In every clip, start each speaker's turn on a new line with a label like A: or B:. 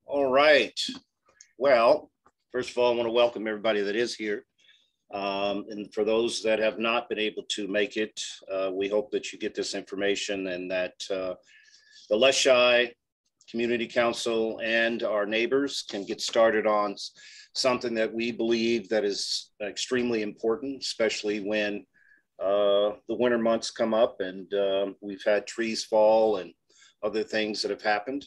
A: All right. Well, first of all, I want to welcome everybody that is here. And for those that have not been able to make it, we hope that you get this information and that the Leschi Community Council and our neighbors can get started on something that we believe that is extremely important, especially when the winter months come up and we've had trees fall and other things that have happened.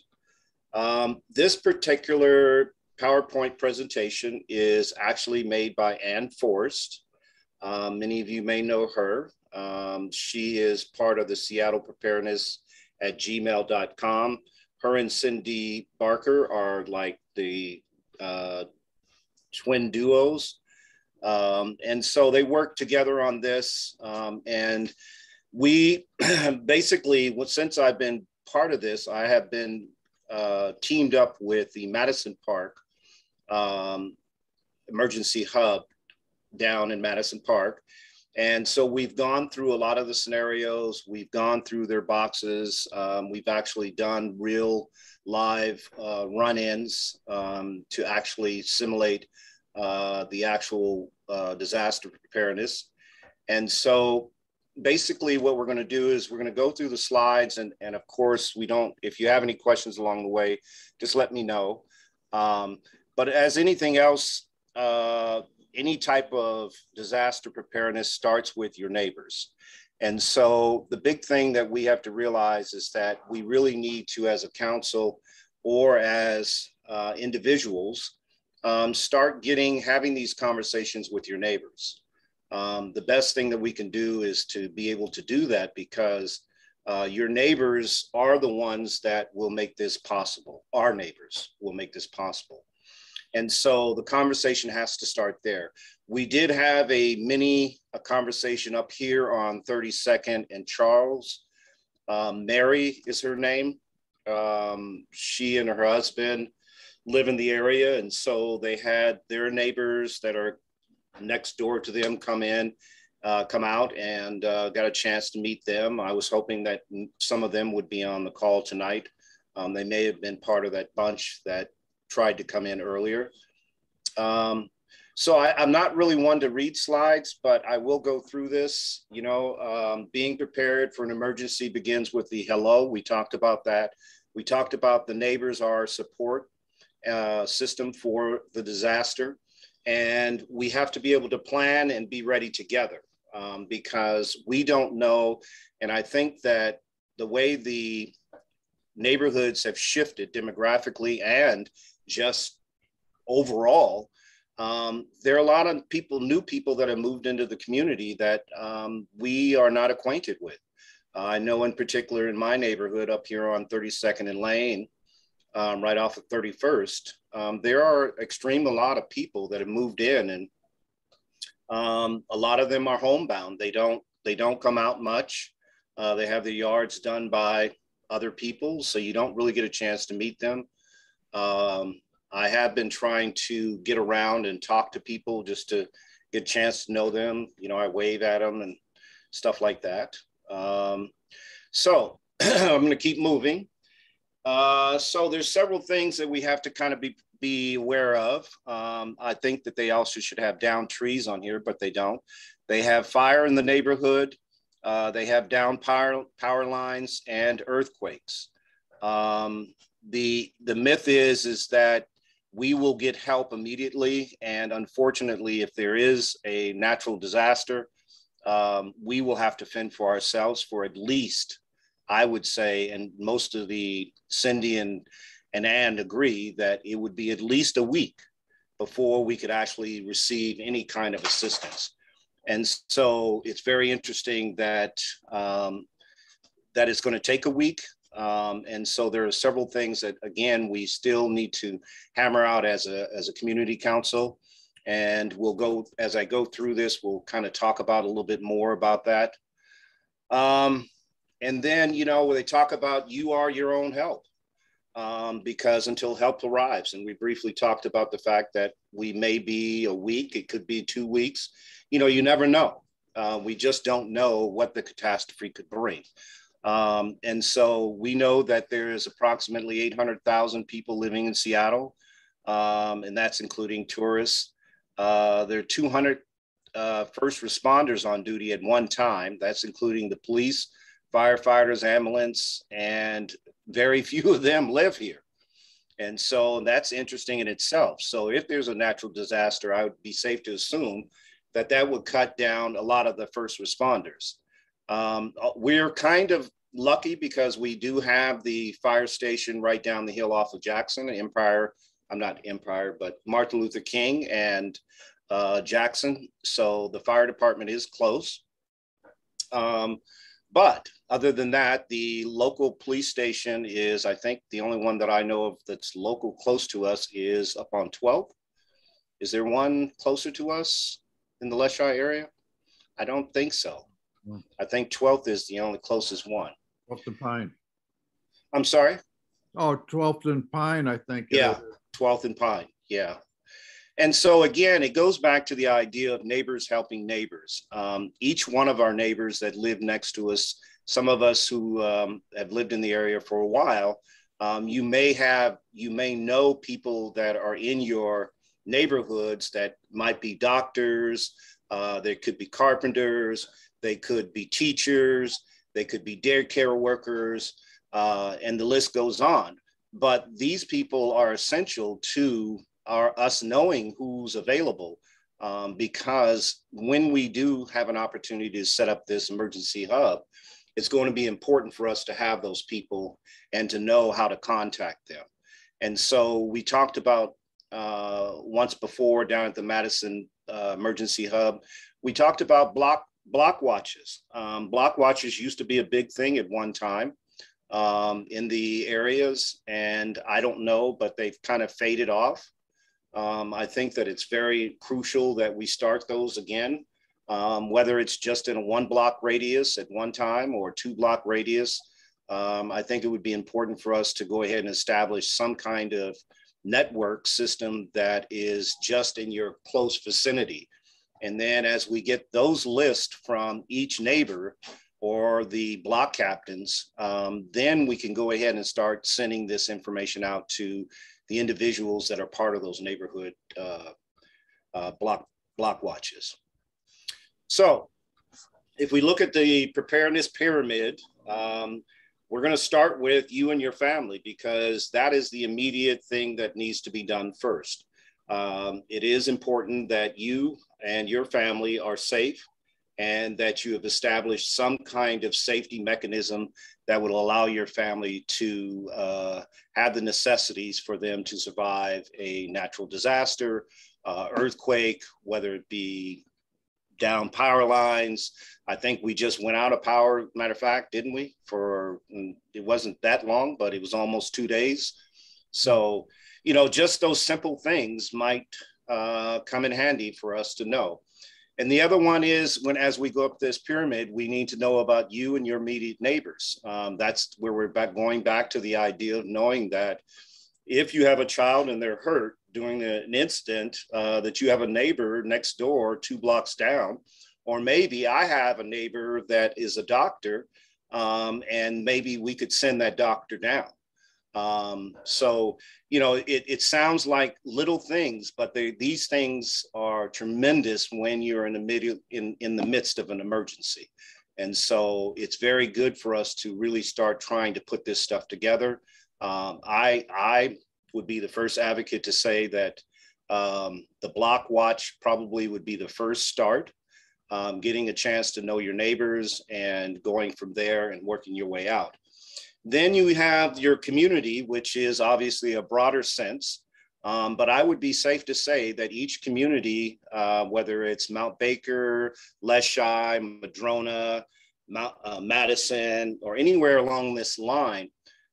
A: This particular PowerPoint presentation is actually made by Ann Forrest. Many of you may know her. She is part of the Seattlepreparedness at gmail.com. Her and Cindy Barker are like the twin duos. And so they work together on this. And we basically, since I've been part of this, I have been teamed up with the Madison Park emergency hub down in Madison Park. And so we've gone through a lot of the scenarios. We've gone through their boxes. We've actually done real live run-ins to actually simulate the actual disaster preparedness. And so basically what we're going to do is we're going to go through the slides and of course if you have any questions along the way, just let me know. But as anything else, any type of disaster preparedness starts with your neighbors. And so the big thing that we have to realize is that we really need to, as a council or as individuals, start having these conversations with your neighbors. The best thing that we can do is to be able to do that because your neighbors are the ones that will make this possible. Our neighbors will make this possible. And so the conversation has to start there. We did have a conversation up here on 32nd and Charles. Mary is her name. She and her husband live in the area. And so they had their neighbors that are next door to them come out and got a chance to meet them. I was hoping that some of them would be on the call tonight. They may have been part of that bunch that tried to come in earlier. So I'm not really one to read slides, but I will go through this. Being prepared for an emergency begins with the hello. We talked about that. We talked about the neighbors are support system for the disaster. And we have to be able to plan and be ready together because we don't know. And I think that the way the neighborhoods have shifted demographically and just overall, there are a lot of new people that have moved into the community that we are not acquainted with. I know in particular in my neighborhood up here on 32nd and Lane, right off of 31st, there are a lot of people that have moved in, and a lot of them are homebound. They don't come out much. They have their yards done by other people, so you don't really get a chance to meet them. I have been trying to get around and talk to people just to get a chance to know them. I wave at them and stuff like that. So I'm going to keep moving. So there's several things that we have to kind of be aware of. I think that they also should have downed trees on here, but they don't. They have fire in the neighborhood. They have down power lines and earthquakes. The myth is that we will get help immediately. And unfortunately, if there is a natural disaster, we will have to fend for ourselves for at least, I would say, and most of the Cindy and Ann agree that it would be at least a week before we could actually receive any kind of assistance. And so it's very interesting that that it's going to take a week. And so there are several things that, again, we still need to hammer out as a community council. And as I go through this, we'll kind of talk about a little bit more about that. And then, when they talk about you are your own help, because until help arrives, and we briefly talked about the fact that we may be a week, it could be 2 weeks, you never know. We just don't know what the catastrophe could bring. And so we know that there is approximately 800,000 people living in Seattle, and that's including tourists. There are 200 first responders on duty at one time. That's including the police, firefighters, ambulance, and very few of them live here. And so that's interesting in itself. So if there's a natural disaster, I would be safe to assume that that would cut down a lot of the first responders. We're kind of lucky because we do have the fire station right down the hill off of Jackson, Empire. I'm not Empire, but Martin Luther King and Jackson. So the fire department is close. But other than that, the local police station is, I think, the only one that I know of that's local close to us is up on 12th. Is there one closer to us in the Leschi area? I don't think so. I think 12th is the only closest one.
B: 12th and Pine.
A: I'm sorry?
B: Oh, 12th and Pine, I think.
A: Yeah, 12th and Pine, yeah. And so again, it goes back to the idea of neighbors helping neighbors. Each one of our neighbors that live next to us, some of us who have lived in the area for a while, you may know people that are in your neighborhoods that might be doctors, they could be carpenters, they could be teachers, they could be daycare workers, and the list goes on. But these people are essential to us knowing who's available, because when we do have an opportunity to set up this emergency hub, it's going to be important for us to have those people and to know how to contact them. And so we talked about once before down at the Madison Emergency Hub, we talked about block watches. Block watches used to be a big thing at one time in the areas, and I don't know, but they've kind of faded off. I think that it's very crucial that we start those again, whether it's just in a 1 block radius at one time or 2 block radius. I think it would be important for us to go ahead and establish some kind of network system that is just in your close vicinity. And then as we get those lists from each neighbor or the block captains, then we can go ahead and start sending this information out to the individuals that are part of those neighborhood block watches. So if we look at the preparedness pyramid, we're going to start with you and your family, because that is the immediate thing that needs to be done first. It is important that you and your family are safe and that you have established some kind of safety mechanism that would allow your family to have the necessities for them to survive a natural disaster, earthquake, whether it be down power lines. I think we just went out of power, matter of fact, didn't we? It wasn't that long, but it was almost 2 days. So, you know, just those simple things might come in handy for us to know. And the other one is as we go up this pyramid, we need to know about you and your immediate neighbors. That's where we're going back to the idea of knowing that if you have a child and they're hurt during an incident, that you have a neighbor next door, 2 blocks down, or maybe I have a neighbor that is a doctor, and maybe we could send that doctor down. So, you know, it sounds like little things, but these things are tremendous when you're in the midst of an emergency. And so it's very good for us to really start trying to put this stuff together. I would be the first advocate to say that the block watch probably would be the first start, getting a chance to know your neighbors and going from there and working your way out. Then you have your community, which is obviously a broader sense, but I would be safe to say that each community, whether it's Mount Baker, Leschi, Madrona, Madison, or anywhere along this line,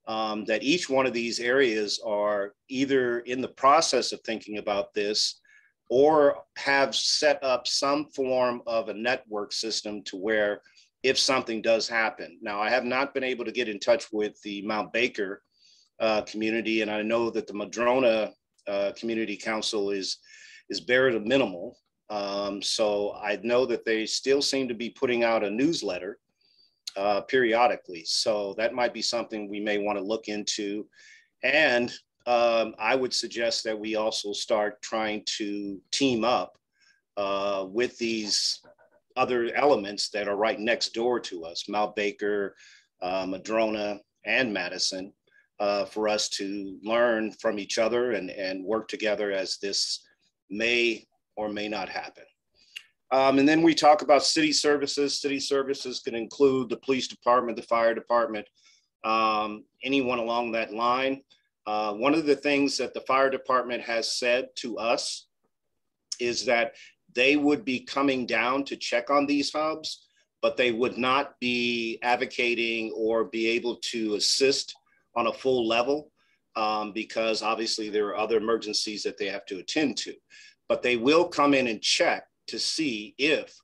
A: that each one of these areas are either in the process of thinking about this or have set up some form of a network system to where if something does happen. Now, I have not been able to get in touch with the Mount Baker community, and I know that the Madrona Community Council is very minimal. So I know that they still seem to be putting out a newsletter. periodically. So that might be something we may want to look into. And I would suggest that we also start trying to team up with these other elements that are right next door to us, Mount Baker, Madrona, and Madison, for us to learn from each other and work together as this may or may not happen. And then we talk about city services. City services can include the police department, the fire department, anyone along that line. One of the things that the fire department has said to us is that they would be coming down to check on these hubs, but they would not be advocating or be able to assist on a full level because obviously there are other emergencies that they have to attend to. But they will come in and check to see if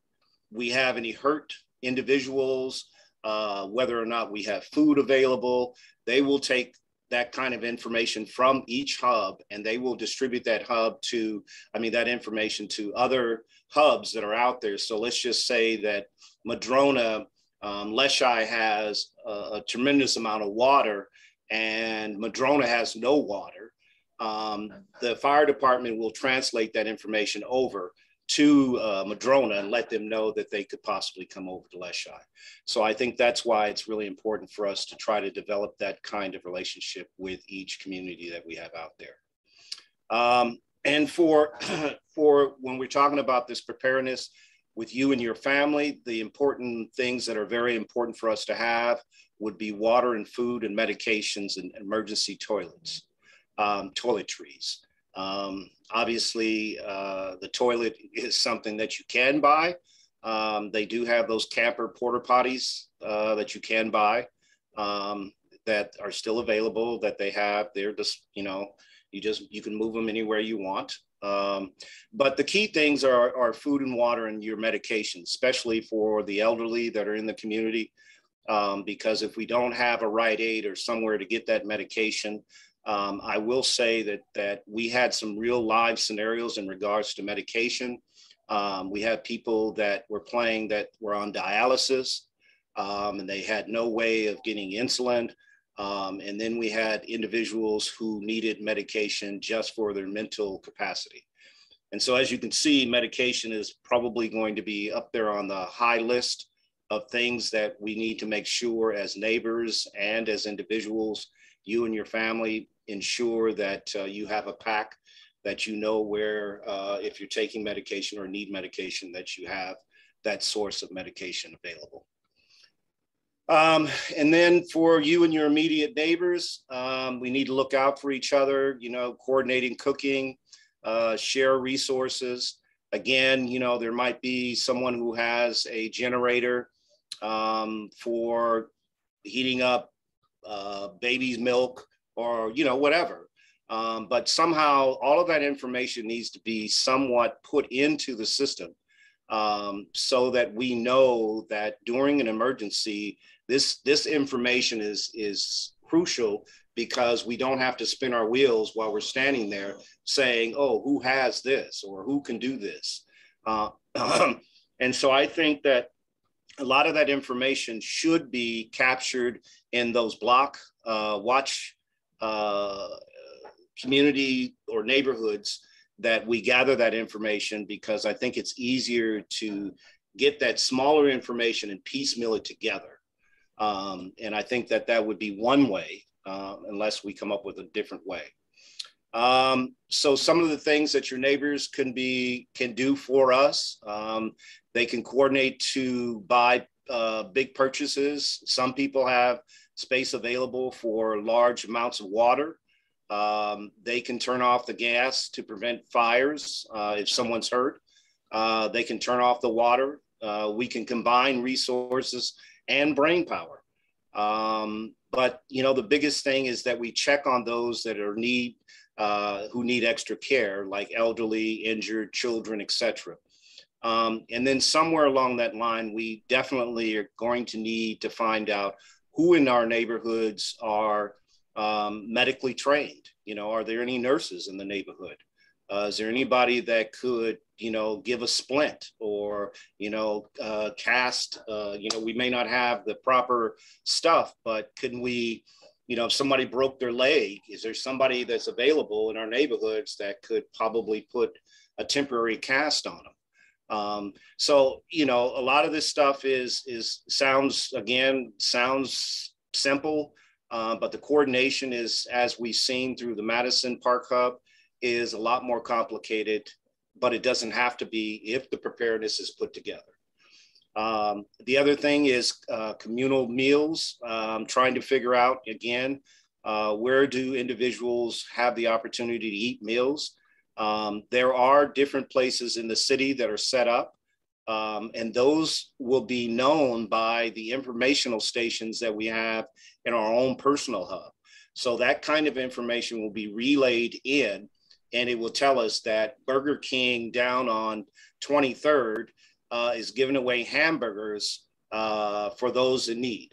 A: we have any hurt individuals, whether or not we have food available. They will take that kind of information from each hub and they will distribute that that information to other hubs that are out there. So let's just say that Madrona, Leschi has a tremendous amount of water and Madrona has no water. The fire department will translate that information over to Madrona and let them know that they could possibly come over to Leschi. So I think that's why it's really important for us to try to develop that kind of relationship with each community that we have out there. And for when we're talking about this preparedness with you and your family, the important things that are very important for us to have would be water and food and medications and emergency toilets, toiletries. Obviously, the toilet is something that you can buy. They do have those camper porta potties that you can buy that are still available, that they have. They're just, you can move them anywhere you want. But the key things are food and water and your medication, especially for the elderly that are in the community. Because if we don't have a Rite Aid or somewhere to get that medication, I will say that we had some real live scenarios in regards to medication. We had people that were on dialysis and they had no way of getting insulin. And then we had individuals who needed medication just for their mental capacity. And so as you can see, medication is probably going to be up there on the high list of things that we need to make sure as neighbors and as individuals, you and your family ensure that you have a pack that you know where, if you're taking medication or need medication, that you have that source of medication available. And then for you and your immediate neighbors, we need to look out for each other, coordinating cooking, share resources. Again, there might be someone who has a generator for heating up baby's milk or, whatever. But somehow all of that information needs to be somewhat put into the system so that we know that during an emergency, this information is crucial because we don't have to spin our wheels while we're standing there saying, oh, who has this or who can do this? And so I think that a lot of that information should be captured in those block watch community or neighborhoods that we gather that information, because I think it's easier to get that smaller information and piecemeal it together. And I think that would be one way, unless we come up with a different way. So some of the things that your neighbors can do for us, they can coordinate to buy big purchases. Some people have space available for large amounts of water. They can turn off the gas to prevent fires if someone's hurt. They can turn off the water. We can combine resources and brain power. But the biggest thing is that we check on those that are who need extra care, like elderly, injured, children, etc. And then somewhere along that line, we definitely are going to need to find out who in our neighborhoods are medically trained. Are there any nurses in the neighborhood? Is there anybody that could, give a splint or, cast, we may not have the proper stuff, but couldn't we, if somebody broke their leg, is there somebody that's available in our neighborhoods that could probably put a temporary cast on them? So, a lot of this stuff sounds simple, but the coordination is, as we've seen through the Madison Park Hub, is a lot more complicated, but it doesn't have to be if the preparedness is put together. The other thing is communal meals, trying to figure out, again, where do individuals have the opportunity to eat meals? There are different places in the city that are set up, and those will be known by the informational stations that we have in our own personal hub. So that kind of information will be relayed in, and it will tell us that Burger King down on 23rd is giving away hamburgers for those in need.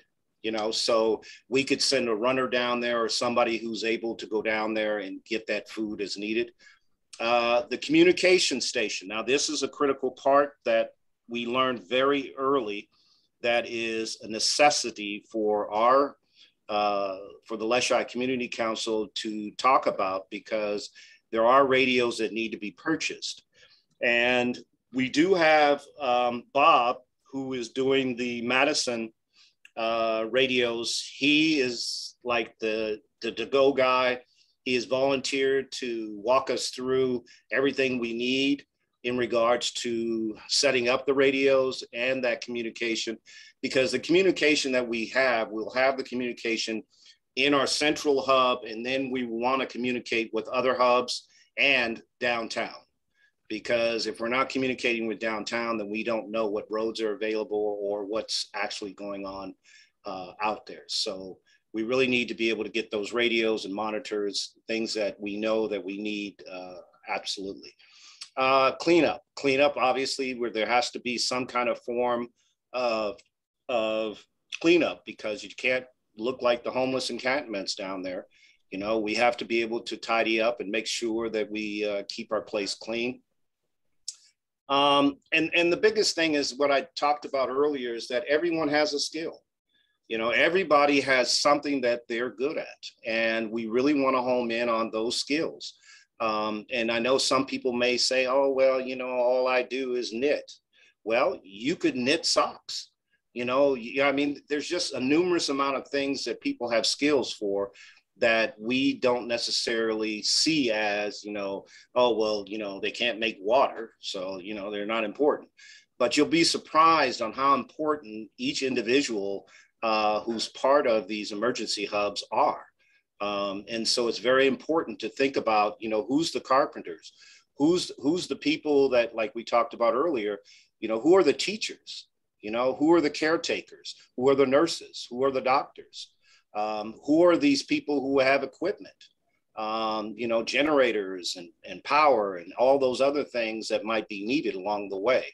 A: So we could send a runner down there or somebody who's able to go down there and get that food as needed. The communication station. Now, this is a critical part that we learned very early that is a necessity for for the Leschi Community Council to talk about, because there are radios that need to be purchased. And we do have Bob, who is doing the Madison radios. He is like the to-go guy. He has volunteered to walk us through everything we need in regards to setting up the radios and that communication, because the communication that we have, we'll have the communication in our central hub, and then we want to communicate with other hubs and downtown. Because if we're not communicating with downtown, then we don't know what roads are available or what's actually going on out there. So we really need to be able to get those radios and monitors, things that we know that we need, absolutely. Cleanup, obviously, where there has to be some kind of form of cleanup, because you can't look like the homeless encampments down there. We have to be able to tidy up and make sure that we keep our place clean. And the biggest thing is what I talked about earlier, is that everyone has a skill. Everybody has something that they're good at, and we really want to home in on those skills. And I know some people may say, oh, well, all I do is knit. Well, you could knit socks. There's just a numerous amount of things that people have skills for that we don't necessarily see as, oh, well, they can't make water, so, they're not important. But you'll be surprised on how important each individual who's part of these emergency hubs are. And so it's very important to think about, who's the carpenters, who's the people that, like we talked about earlier, who are the teachers, who are the caretakers, who are the nurses, who are the doctors, who are these people who have equipment, generators and power and all those other things that might be needed along the way.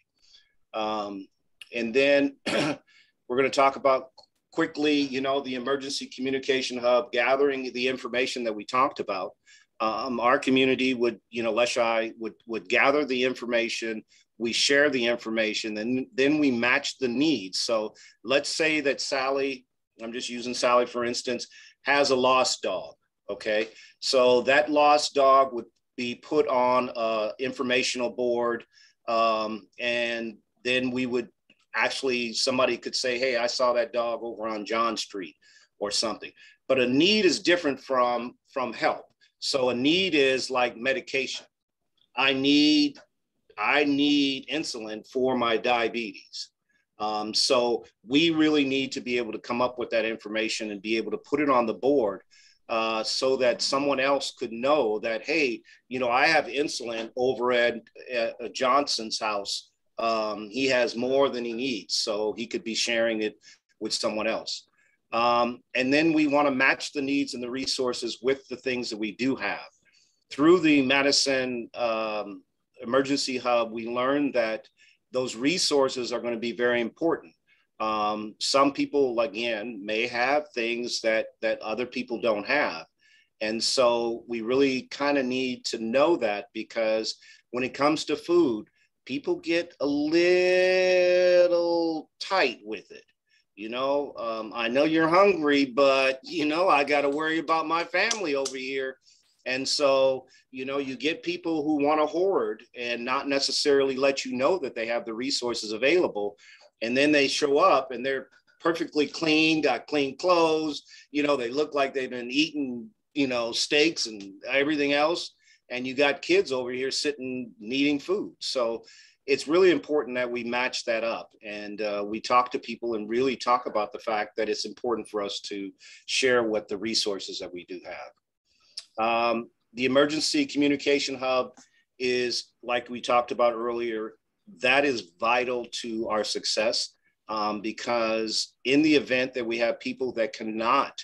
A: And then we're going to talk about quickly, the emergency communication hub, gathering the information that we talked about. Our community would, Leschi would gather the information, we share the information, and then we match the needs. So let's say that Sally, I'm just using Sally for instance, has a lost dog, okay? So that lost dog would be put on an informational board, and then we would actually, somebody could say, hey, I saw that dog over on John Street or something. But a need is different from help. So a need is like medication. I need insulin for my diabetes. So we really need to be able to come up with that information and be able to put it on the board so that someone else could know that, hey, I have insulin over at Johnson's house. He has more than he needs, so he could be sharing it with someone else. And then we want to match the needs and the resources with the things that we do have. Through the Madison Emergency Hub, we learned that those resources are going to be very important. Some people, again, may have things that other people don't have. And so we really kind of need to know that, because when it comes to food, people get a little tight with it. I know you're hungry, but, I got to worry about my family over here. And so, you get people who want to hoard and not necessarily let you know that they have the resources available. And then they show up and they're perfectly clean, got clean clothes, they look like they've been eating, steaks and everything else. And you got kids over here sitting, needing food. So it's really important that we match that up. And we talk to people and really talk about the fact that it's important for us to share what the resources that we do have. The Emergency Communication Hub is, like we talked about earlier, that is vital to our success, because in the event that we have people that cannot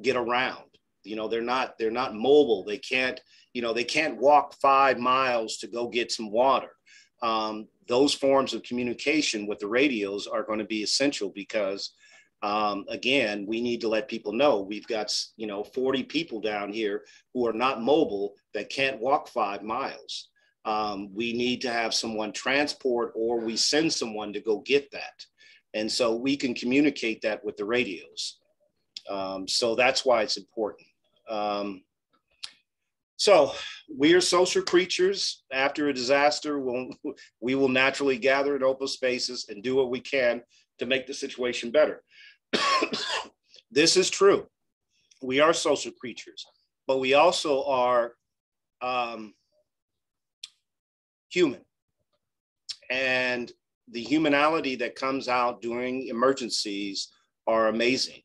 A: get around, they're not mobile, they can't walk 5 miles to go get some water. Those forms of communication with the radios are going to be essential, because again, we need to let people know we've got 40 people down here who are not mobile, that can't walk 5 miles. We need to have someone transport, or we send someone to go get that. And so we can communicate that with the radios. So that's why it's important. So we are social creatures. After a disaster, we will naturally gather in open spaces and do what we can to make the situation better. This is true. We are social creatures, but we also are human. And the humanality that comes out during emergencies are amazing.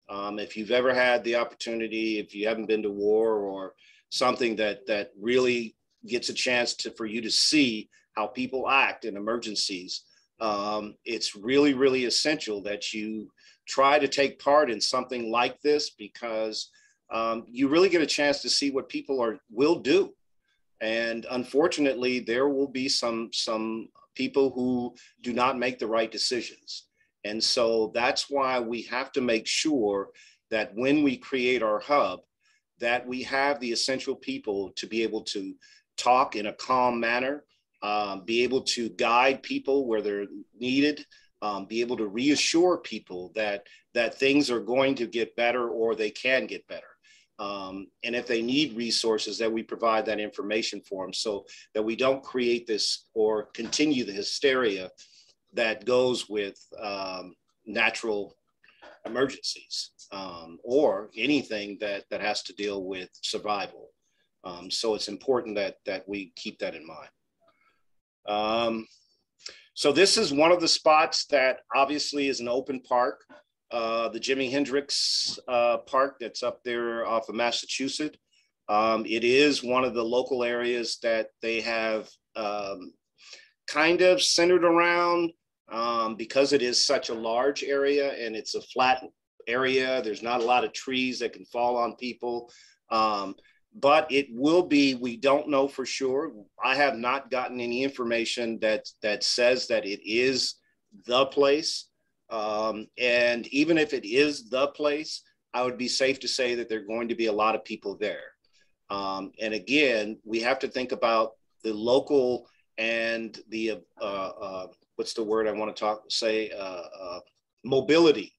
A: If you've ever had the opportunity, if you haven't been to war or something that really gets a chance for you to see how people act in emergencies, it's really, really essential that you try to take part in something like this, because you really get a chance to see what people will do. And unfortunately, there will be some people who do not make the right decisions. And so that's why we have to make sure that when we create our hub, that we have the essential people to be able to talk in a calm manner, be able to guide people where they're needed, be able to reassure people that things are going to get better, or they can get better. And if they need resources, that we provide that information for them, so that we don't create this or continue the hysteria that goes with natural emergencies, or anything that has to deal with survival. So it's important that we keep that in mind. So this is one of the spots that obviously is an open park, the Jimi Hendrix Park that's up there off of Massachusetts. It is one of the local areas that they have kind of centered around, because it is such a large area and it's a flat area. There's not a lot of trees that can fall on people. But it will be, we don't know for sure. I have not gotten any information that says that it is the place. And even if it is the place, I would be safe to say that there are going to be a lot of people there. And again, we have to think about the local and the, what's the word I want to say, mobility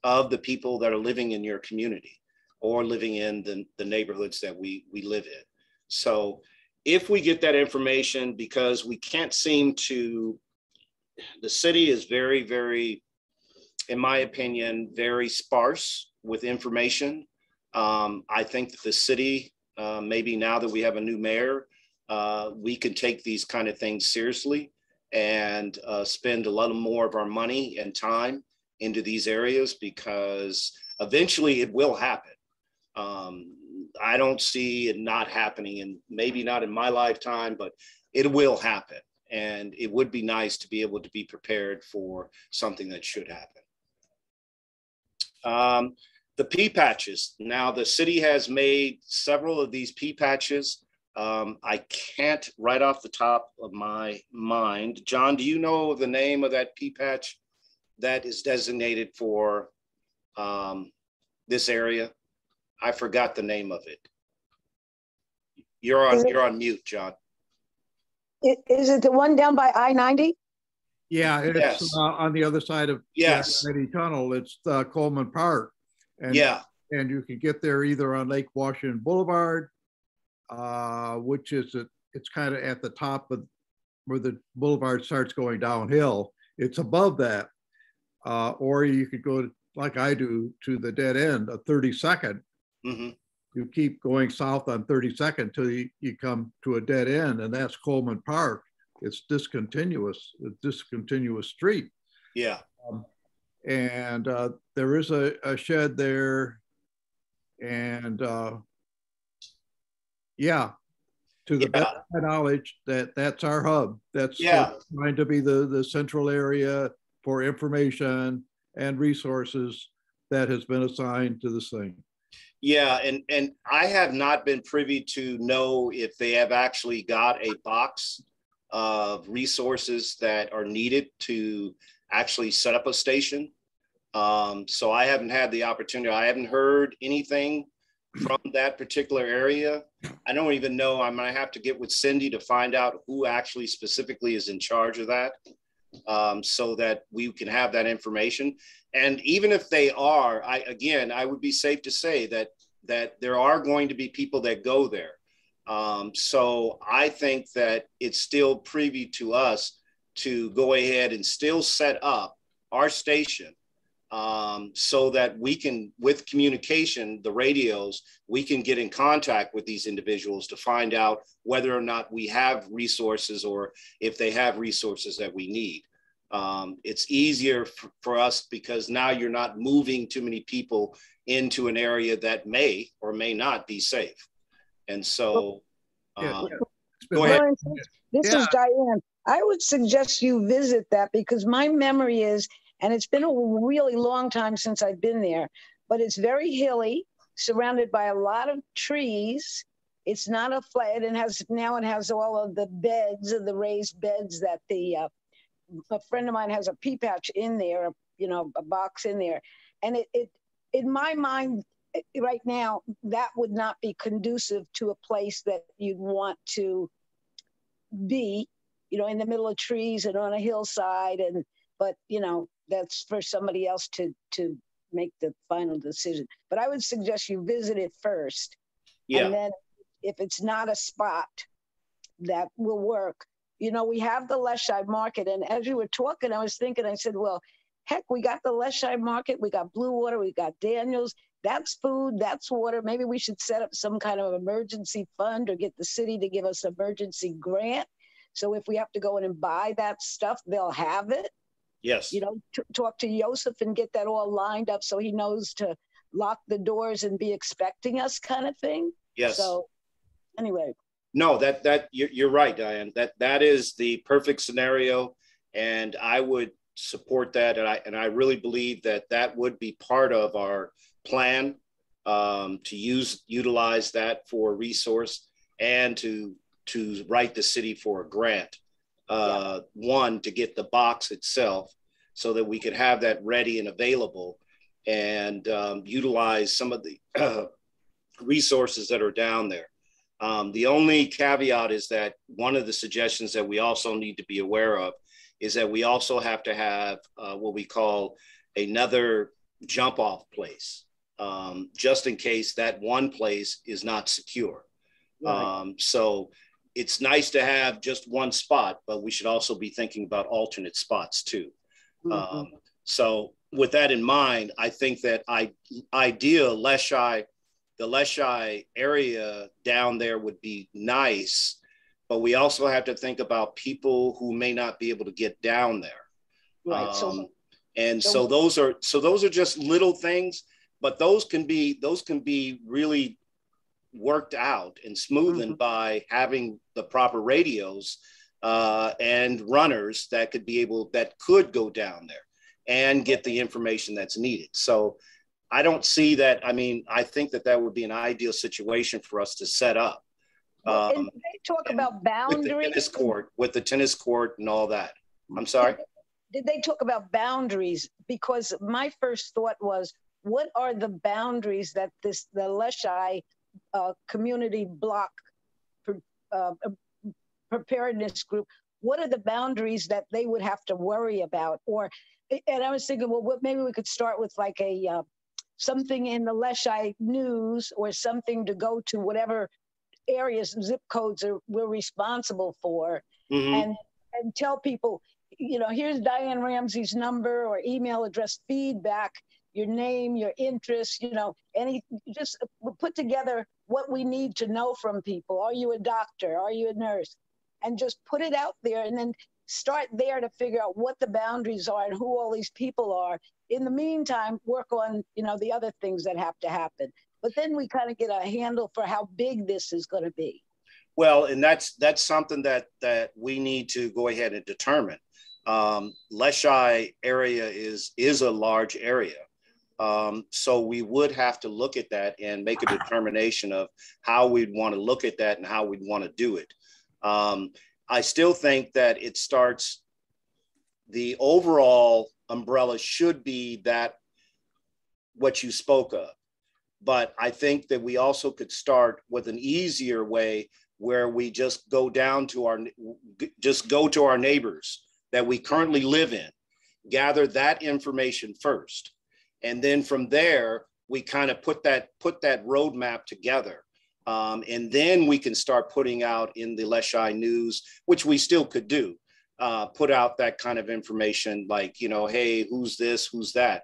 A: of the people that are living in your community, or living in the neighborhoods that we live in. So if we get that information, because we can't seem to, the city is very, very, in my opinion, very sparse with information. I think that the city, maybe now that we have a new mayor, we can take these kind of things seriously and spend a lot more of our money and time into these areas, because eventually it will happen. I don't see it not happening, and maybe not in my lifetime, but it will happen. And it would be nice to be able to be prepared for something that should happen. The pea patches. Now, the city has made several of these pea patches. I can't right off the top of my mind. John, do you know the name of that pea patch that is designated for this area? I forgot the name of it. You're on mute, John.
C: Is it the one down by I-90?
B: Yeah, it's
A: Yes.
B: on the other side of
A: Yes.
B: the Tunnel. It's Coleman Park. And,
A: Yeah.
B: And you can get there either on Lake Washington Boulevard, which is it's kind of at the top of where the boulevard starts going downhill. It's above that. Or you could go, like I do, to the dead end of 32nd.
A: Mm-hmm.
B: You keep going south on 32nd till you come to a dead end, and that's Coleman Park. It's discontinuous street.
A: Yeah.
B: And there is a shed there, and to the best of my knowledge, that's our hub. That's trying to be the central area for information and resources that has been assigned to this thing.
A: Yeah, and I have not been privy to know if they have actually got a box of resources that are needed to actually set up a station. So I haven't had the opportunity. I haven't heard anything from that particular area. I don't even know. I'm going to have to get with Cindy to find out who actually specifically is in charge of that, so that we can have that information. And even if they are, I would be safe to say that there are going to be people that go there. So I think that it's still privy to us to go ahead and still set up our station, so that we can, with communication, the radios, we can get in contact with these individuals to find out whether or not we have resources or if they have resources that we need. It's easier for us because now you're not moving too many people into an area that may or may not be safe. And so, go ahead.
C: Lawrence, this is Diane. I would suggest you visit that, because my memory is, and it's been a really long time since I've been there, but it's very hilly, surrounded by a lot of trees. It's not a flat, and it has all of the beds, the raised beds that a friend of mine has a pea patch in there, a box in there. And it in my mind right now, that would not be conducive to a place that you'd want to be, in the middle of trees and on a hillside. But that's for somebody else to make the final decision. But I would suggest you visit it first. Yeah. And then if it's not a spot that will work, we have the Leschi market. And as you were talking, I was thinking, I said, well, heck, we got the Leschi market, we got Blue Water, we got Daniels. That's food, that's water. Maybe we should set up some kind of emergency fund or get the city to give us an emergency grant. So if we have to go in and buy that stuff, they'll have it.
A: Yes.
C: Talk to Joseph and get that all lined up so he knows to lock the doors and be expecting us, kind of thing.
A: Yes.
C: So anyway.
A: No, that you're right, Diane. That is the perfect scenario, and I would support that. And I really believe that would be part of our plan, to utilize that for a resource and to write the city for a grant. One, to get the box itself so that we could have that ready and available, and utilize some of the resources that are down there. The only caveat is that one of the suggestions that we also need to be aware of is that we also have to have what we call another jump off place, just in case that one place is not secure. Right. So it's nice to have just one spot, but we should also be thinking about alternate spots too. Mm-hmm. So with that in mind, I think that the Leschi area down there would be nice, but we also have to think about people who may not be able to get down there. Right. So those are just little things, but those can be really worked out and smoothened, mm-hmm. by having the proper radios and runners that could go down there and get the information that's needed. So I don't see that. I mean, I think that would be an ideal situation for us to set up.
C: And they talk about boundaries
A: with the tennis court and all that. I'm sorry.
C: Did they talk about boundaries? Because my first thought was, what are the boundaries that the Leschi community block preparedness group, what are the boundaries that they would have to worry about? Or, and I was thinking, well, maybe we could start with like a something in the Leschi news or something to go to whatever areas, zip codes we're responsible for, and tell people, you know, here's Diane Ramsey's number or email address, feedback, your name, your interests, you know, just put together what we need to know from people. Are you a doctor? Are you a nurse? And just put it out there, and then start there to figure out what the boundaries are and who all these people are. In the meantime, work on, you know, the other things that have to happen. But then we kind of get a handle for how big this is going to be.
A: Well, and that's something that we need to go ahead and determine. Leschi area is a large area. So we would have to look at that and make a determination of how we'd want to look at that and how we'd want to do it. I still think that it starts, the overall umbrella should be that what you spoke of. But I think that we also could start with an easier way where we just go to our neighbors that we currently live in, gather that information first. And then from there, we kind of put that roadmap together. And then we can start putting out in the Leschi news, which we still could do, put out that kind of information like, you know, hey, who's this, who's that?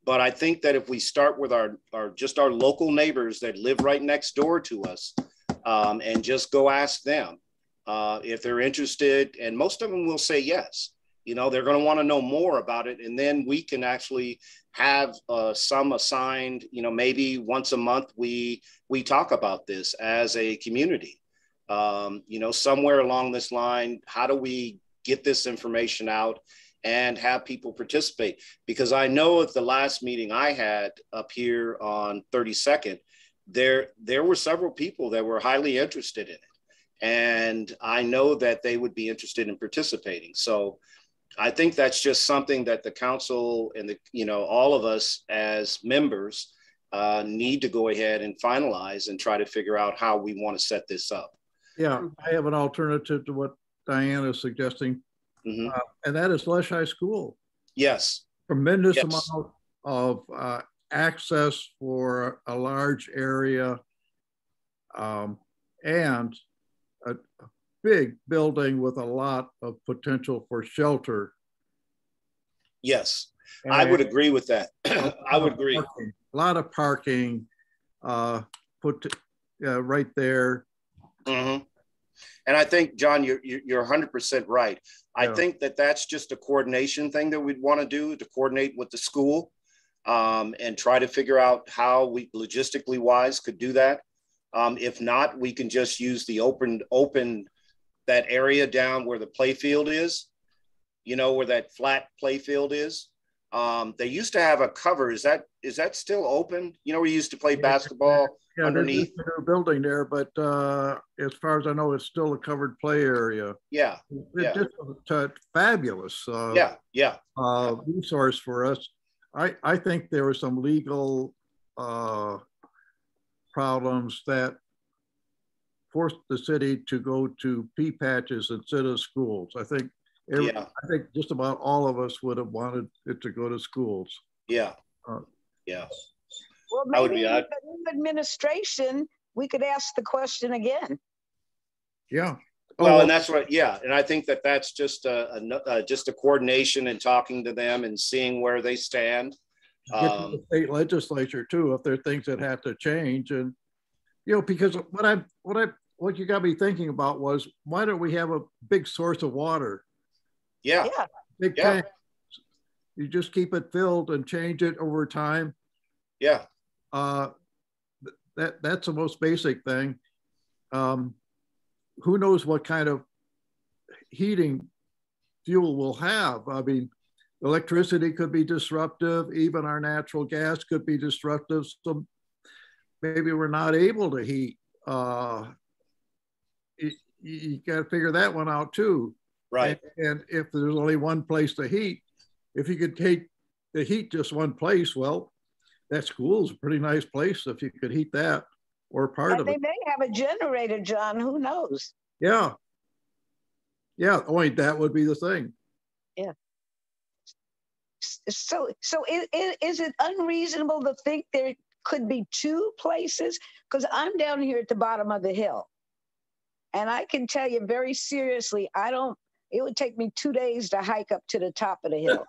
A: But I think that if we start with our local neighbors that live right next door to us, and just go ask them if they're interested, and most of them will say yes. You know, they're going to want to know more about it, and then we can actually have some assigned. You know, maybe once a month we talk about this as a community. You know, somewhere along this line, how do we get this information out and have people participate? Because I know at the last meeting I had up here on 32nd, there were several people that were highly interested in it. And I know that they would be interested in participating. So I think that's just something that the council and all of us as members need to go ahead and finalize and try to figure out how we want to set this up.
B: Yeah, I have an alternative to what Diane is suggesting. And that is Leschi School.
A: Yes.
B: Tremendous amount of access for a large area, and a big building with a lot of potential for shelter.
A: Yes, and I would agree with that. I would agree.
B: A lot of parking put right there.
A: And I think, John, you're 100% right. I think that that's just a coordination thing that we'd want to do, to coordinate with the school and try to figure out how we logistically wise could do that. If not, we can just use the open that area down where the play field is, you know, where that flat play field is. They used to have a cover. Is that still open? You know, we used to play basketball underneath.
B: There's a building there, but as far as I know, it's still a covered play area.
A: Yeah.
B: It's just a fabulous resource for us. I think there were some legal problems that forced the city to go to pea patches instead of schools. I think just about all of us would have wanted it to go to schools.
A: Yeah.
C: Well, maybe in the new administration, we could ask the question again.
B: Yeah.
A: Well, and that's what, and I think that that's just a coordination and talking to them and seeing where they stand.
B: Get to the state legislature too, if there are things that have to change. And because what you got me thinking about was, why don't we have a big source of water? Big tank. You just keep it filled and change it over time. That's the most basic thing. Who knows what kind of heating fuel we'll have? I mean, electricity could be disruptive. Even our natural gas could be disruptive. So maybe we're not able to heat. You got to figure that one out too.
A: Right.
B: And if there's only one place to heat, if you could take the heat just one place, well, that school is a pretty nice place if you could heat that or part of it.
C: They may have a generator, John, who knows?
B: Yeah. Yeah. Only that would be the thing.
C: Yeah. So is it unreasonable to think there could be two places? Because I'm down here at the bottom of the hill. And I can tell you very seriously, it would take me 2 days to hike up to the top of the hill,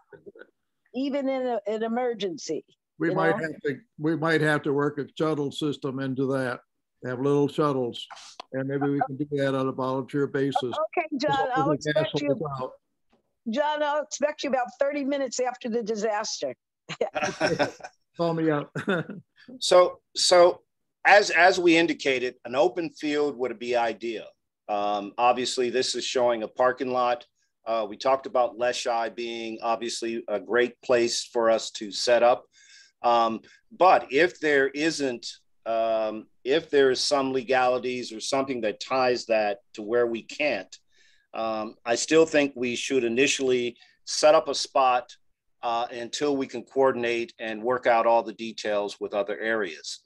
C: even in an emergency.
B: We might have to work a shuttle system into that, have little shuttles, and maybe we can do that on a volunteer basis.
C: Okay, John, I'll expect you about 30 minutes after the disaster.
B: Call me up.
A: So as we indicated, an open field would be ideal. Obviously, this is showing a parking lot. We talked about Leschi being obviously a great place for us to set up. But if there isn't, if there's some legalities or something that ties that to where we can't, I still think we should initially set up a spot until we can coordinate and work out all the details with other areas.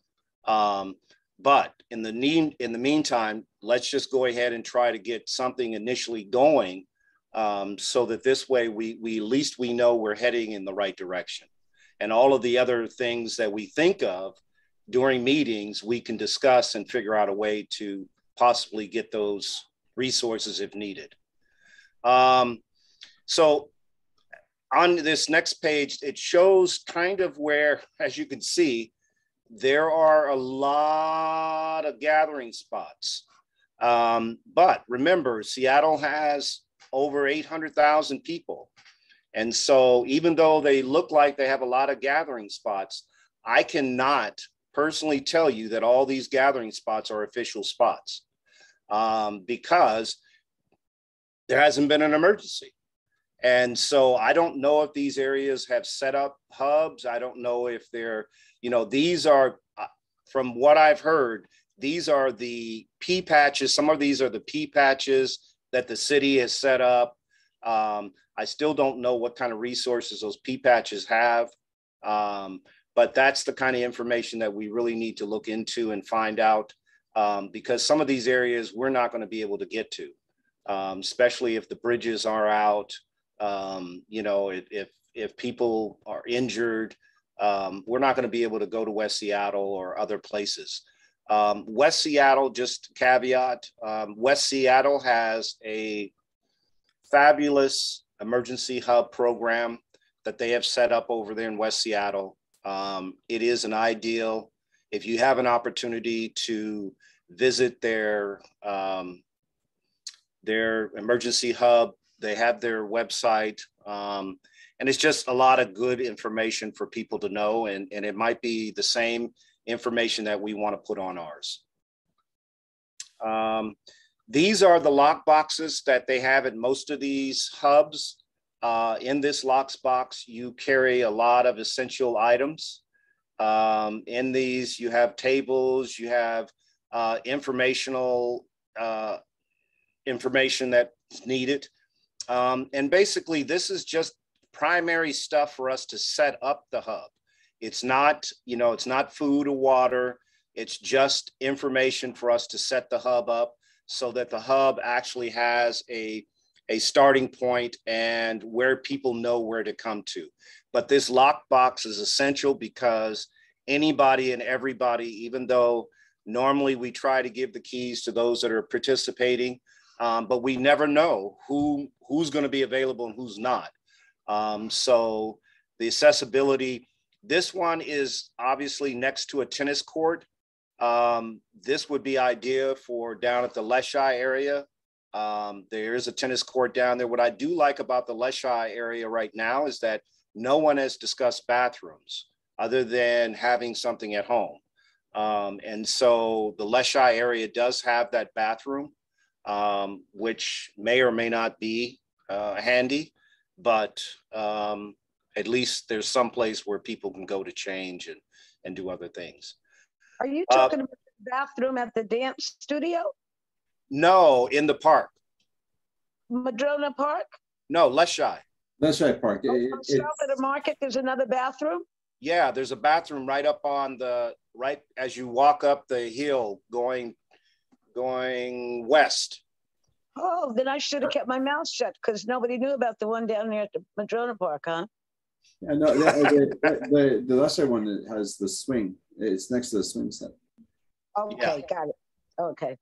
A: But in the meantime, let's just go ahead and try to get something initially going, so that this way we at least we know we're heading in the right direction. And all of the other things that we think of during meetings, we can discuss and figure out a way to possibly get those resources if needed. So on this next page, it shows kind of where, as you can see, there are a lot of gathering spots. But remember, Seattle has over 800,000 people. And so even though they look like they have a lot of gathering spots, I cannot personally tell you that all these gathering spots are official spots, because there hasn't been an emergency. And so I don't know if these areas have set up hubs. I don't know if they're, these are, from what I've heard, these are the P patches. Some of these are the P patches that the city has set up. I still don't know what kind of resources those P patches have. But that's the kind of information that we really need to look into and find out, because some of these areas we're not going to be able to get to, especially if the bridges are out. If people are injured, we're not going to be able to go to West Seattle or other places. West Seattle, just caveat, West Seattle has a fabulous emergency hub program that they have set up over there in West Seattle. It is an ideal, if you have an opportunity to visit their emergency hub, they have their website, and it's just a lot of good information for people to know, and it might be the same information that we want to put on ours. These are the lock boxes that they have at most of these hubs. In this lock box, you carry a lot of essential items. In these, you have tables, you have informational information that's needed. And basically, this is just primary stuff for us to set up the hub. It's not, it's not food or water. It's just information for us to set the hub up so that the hub actually has a starting point and where people know where to come to. But this lockbox is essential because anybody and everybody, even though normally we try to give the keys to those that are participating, but we never know who's going to be available and who's not. So the accessibility, this one is obviously next to a tennis court. This would be ideal for down at the Leschi area. There is a tennis court down there. What I do like about the Leschi area right now is that no one has discussed bathrooms other than having something at home. And so the Leschi area does have that bathroom, which may or may not be handy, but at least there's some place where people can go to change and do other things.
C: Are you talking about the bathroom at the dance studio?
A: No, in the park.
C: Madrona Park?
A: No, Leschi.
D: Leschi Park.
C: South of the market, there's another bathroom?
A: Yeah, there's a bathroom right up on right as you walk up the hill going west.
C: Oh, then I should have kept my mouth shut because nobody knew about the one down there at the Madrona Park, huh?
D: Yeah, no, the lesser one that has the swing. It's next to the swing set.
C: Okay, got it. Okay.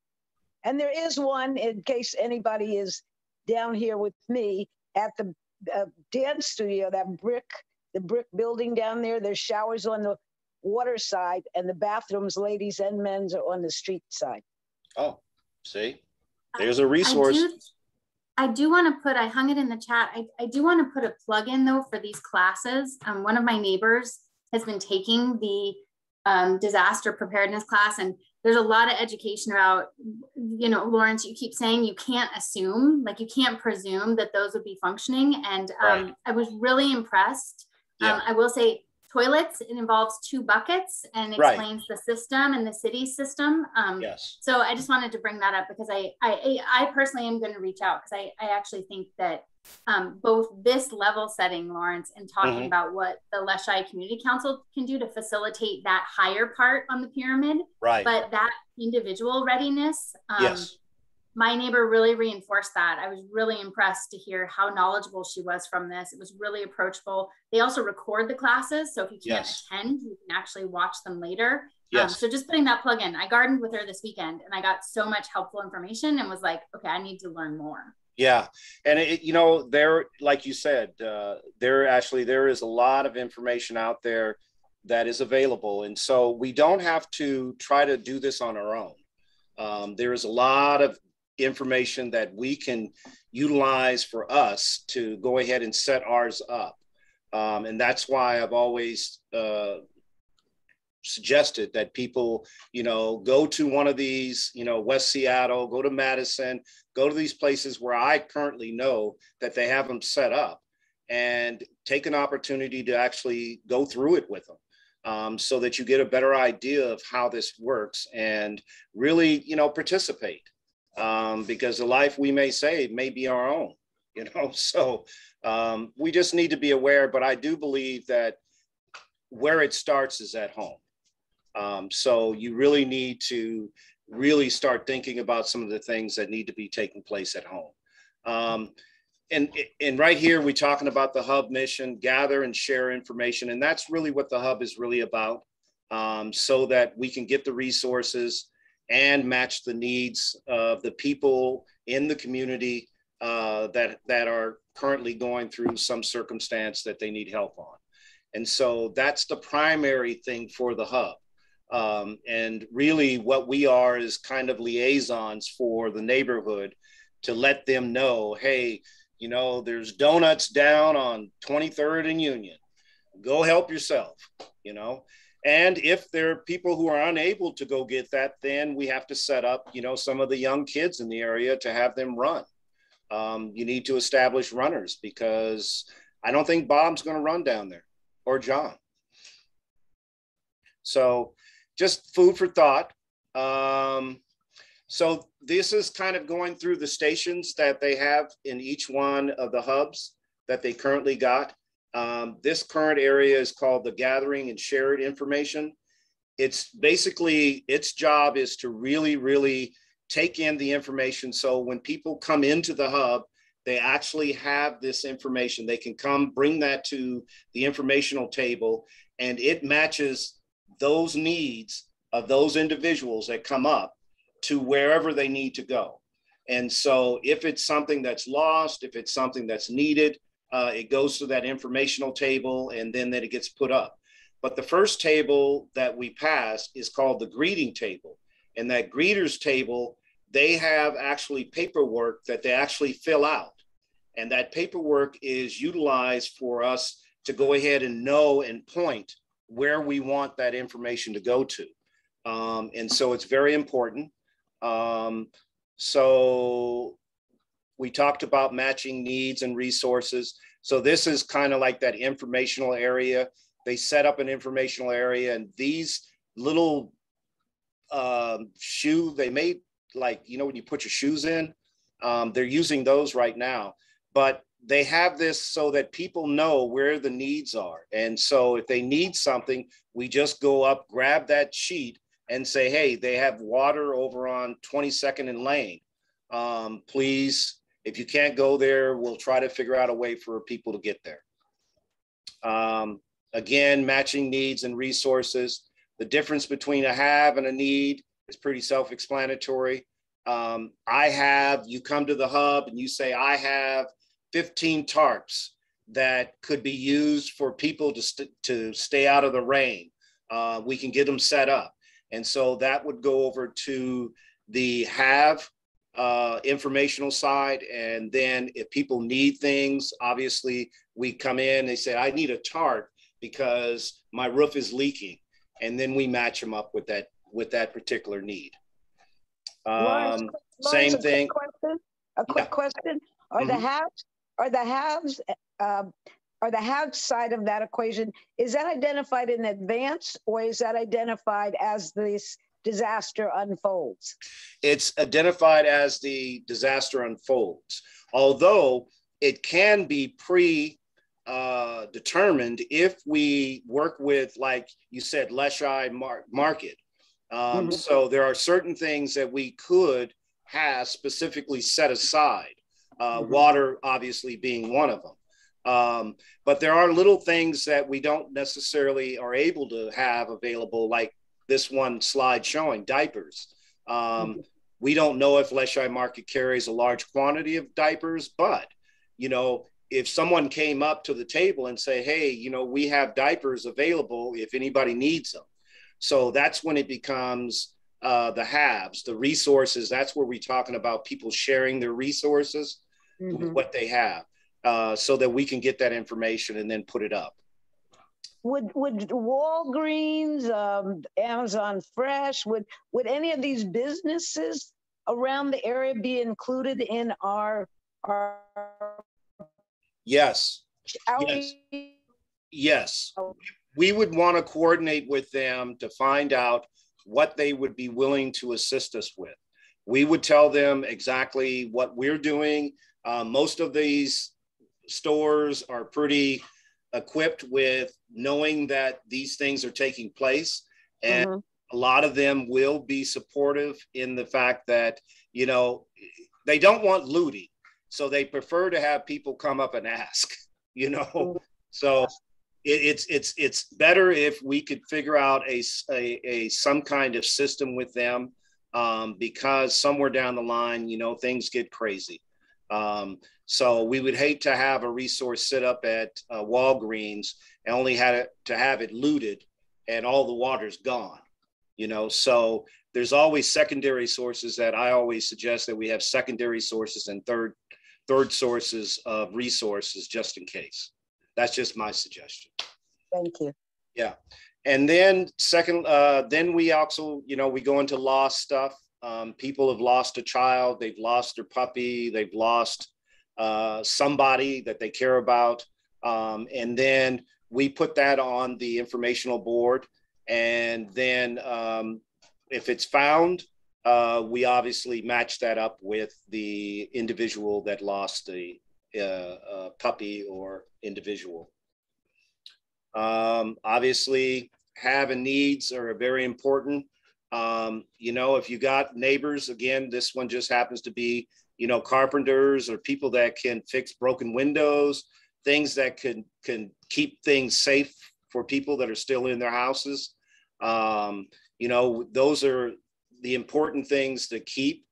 C: And there is one, in case anybody is down here with me, at the dance studio, the brick building down there. There's showers on the water side, and the bathrooms, ladies and men's, are on the street side.
A: Oh, see, there's a resource.
E: I do want to put, I hung it in the chat. I do want to put a plug in though for these classes. One of my neighbors has been taking the disaster preparedness class, and there's a lot of education about, you know, Lawrence, you keep saying you can't assume, like you can't presume that those would be functioning. And
A: Right.
E: I was really impressed.
A: Yeah.
E: I will say toilets, it involves 2 buckets and
A: Right.
E: explains the system and the city system.
A: Yes.
E: So I just wanted to bring that up because I personally am going to reach out because I actually think that both this level setting, Lawrence, and talking about what the Leschi Community Council can do to facilitate that higher part on the pyramid,
A: Right.
E: but that individual readiness,
A: Yes.
E: my neighbor really reinforced that. I was really impressed to hear how knowledgeable she was from this. It was really approachable. They also record the classes, so if you can't
A: Yes.
E: attend, you can actually watch them later.
A: Yes.
E: So just putting that plug in. I gardened with her this weekend, and I got so much helpful information and was like, okay, I need to learn more.
A: Yeah. And you know, there, like you said, there is a lot of information out there that is available. And so we don't have to try to do this on our own. There is a lot of information that we can utilize for us to go ahead and set ours up. And that's why I've always suggested that people, you know, go to one of these, you know, West Seattle, go to Madison, go to these places where I currently know that they have them set up, and take an opportunity to actually go through it with them, so that you get a better idea of how this works and really, you know, participate, because the life we may save may be our own, you know. So we just need to be aware, but I do believe that where it starts is at home. So you really need to really start thinking about some of the things that need to be taking place at home. And right here, we're talking about the hub mission: gather and share information. And that's really what the hub is really about, so that we can get the resources and match the needs of the people in the community that are currently going through some circumstance that they need help on. And so that's the primary thing for the hub. And really what we are is kind of liaisons for the neighborhood to let them know, hey, you know, there's donuts down on 23rd and Union. Go help yourself, you know. And if there are people who are unable to go get that, then we have to set up, you know, some of the young kids in the area to have them run. You need to establish runners, because I don't think Bob's going to run down there, or John. So just food for thought. So this is kind of going through the stations that they have in each one of the hubs that they currently got. This current area is called the Gathering and Shared Information. It's basically, its job is to really, really take in the information. So when people come into the hub, they actually have this information. They can come bring that to the informational table, and it matches those needs of those individuals that come up to wherever they need to go. And so if it's something that's lost, if it's something that's needed, it goes to that informational table, and then it gets put up. But the first table that we passed is called the greeting table. And that greeters table, they have actually paperwork that they actually fill out. And that paperwork is utilized for us to go ahead and know and point where we want that information to go to. And so it's very important. So we talked about matching needs and resources. So this is kind of like that informational area. They set up an informational area, and these little they made, like, you know, when you put your shoes in, they're using those right now. But they have this so that people know where the needs are. And so if they need something, we just go up, grab that sheet, and say, hey, they have water over on 22nd and Lane. please, if you can't go there, we'll try to figure out a way for people to get there. Again, matching needs and resources. The difference between a have and a need is pretty self-explanatory. You come to the hub and you say, I have 15 tarps that could be used for people to stay out of the rain. We can get them set up. And so that would go over to the have informational side. And then if people need things, obviously we come in, they say, I need a tarp because my roof is leaking. And then we match them up with that particular need.
C: Lawrence,
A: Same thing.
C: A quick question. Are the have side of that equation, is that identified in advance, or is that identified as this disaster unfolds?
A: It's identified as the disaster unfolds, although it can be determined if we work with, like you said, Leschi market. So there are certain things that we could have specifically set aside, water obviously being one of them. But there are little things that we don't necessarily are able to have available, like this one slide showing diapers. We don't know if Leschi market carries a large quantity of diapers, but, you know, if someone came up to the table and say, hey, you know, we have diapers available if anybody needs them. So that's when it becomes the haves, the resources. That's where we're talking about people sharing their resources with what they have, so that we can get that information and then put it up.
C: Would Walgreens, Amazon Fresh, would any of these businesses around the area be included in our
A: Yes.
C: outreach?
A: Yes. We would want to coordinate with them to find out what they would be willing to assist us with. We would tell them exactly what we're doing. Most of these stores are pretty equipped with knowing that these things are taking place. And a lot of them will be supportive in the fact that, you know, they don't want looting. So they prefer to have people come up and ask, you know. So it's better if we could figure out some kind of system with them, because somewhere down the line, you know, things get crazy. So we would hate to have a resource sit up at Walgreens and only had to have it looted and all the water's gone, you know. So there's always secondary sources that I always suggest that we have secondary sources and third sources of resources just in case. That's just my suggestion.
C: Thank you.
A: Yeah. And then then we also, you know, we go into lost stuff. People have lost a child, they've lost their puppy, they've lost somebody that they care about. And then we put that on the informational board. And then if it's found, we obviously match that up with the individual that lost the puppy or individual. Obviously, have and needs are very important. You know, if you got neighbors, again, this one just happens to be, you know, carpenters or people that can fix broken windows, things that can keep things safe for people that are still in their houses. You know, those are the important things to keep